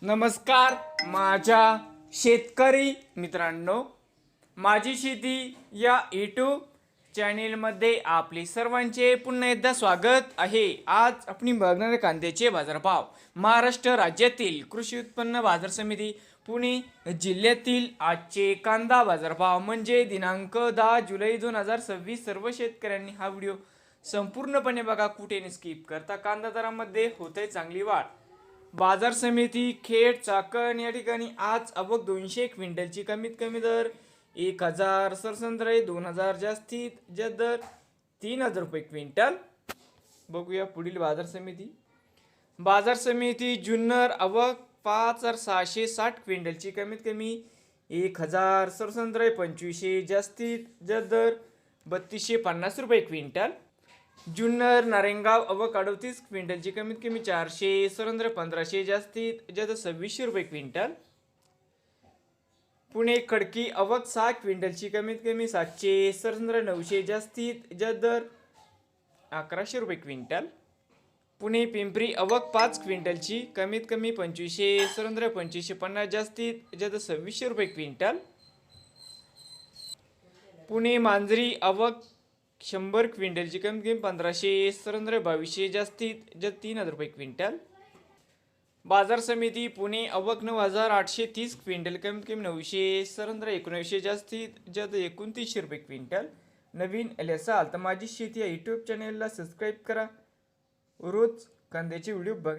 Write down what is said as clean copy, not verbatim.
नमस्कार माझ्या शेतकरी मित्रांनो, माझी शेती या यूट्यूब चॅनेलमध्ये आपले सर्वांचे पुन्हा एकदा स्वागत आहे। आज आपण बघणार कांद्याचे बाजारभाव। महाराष्ट्र राज्यातील कृषी उत्पन्न बाजार समिती पुणे जिल्ह्यातील आजचे कांदा बाजारभाव म्हणजे दिनांक 10 जुलै 2026। सर्व शेतकऱ्यांनी हा व्हिडिओ संपूर्णपणे बघा, कुठे स्किप करता। कांदा दरामध्ये होते चांगली वाढ। बाजार समिती खेड चाकण या ठिकाणी आज अवक 200 क्विंटलची कमीत कमी दर 1000, सरसंत्रे 2000, जास्तीत दर 3000 रुपये क्विंटल। बघूया पुढील बाजार समिती जुन्नर अवक 5660 क्विंटलची कमीत कमी 1000, सरसंत्रे 2500, जास्तीत दर 3250 रुपये क्विंटल। जुन्नर नारेंगाव अवक 38 क्विंटलची कमीत कमी 400, सरंद्र 1500, जास्तीत 2600 रुपये क्विंटल। पुणे खडकी अवक 6 क्विंटलची कमीत कमी 700, सरंद्र 900, जास्तीत दर 1100 रुपये क्विंटल। पुणे पिंपरी अवक 5 क्विंटलची कमीत कमी 2500, सरंद्र 2550, जास्तीत 2600 रुपये क्विंटल। पुणे मांजरी अवक 100 क्विंटलची कमीत कमी 1500, सरंद्र 2200, जास्तीत 3000 रुपये क्विंटल। बाजार समिती पुणे अवक 9830 क्विंटल कमीत कमी 900, सरंद्र 1900, जास्तीत 2900 रुपये क्विंटल। नवीन आले असाल तर माझी शेती या यूट्यूब चॅनेलला सबस्क्राईब करा, रोज कांद्याचे व्हिडिओ बघा।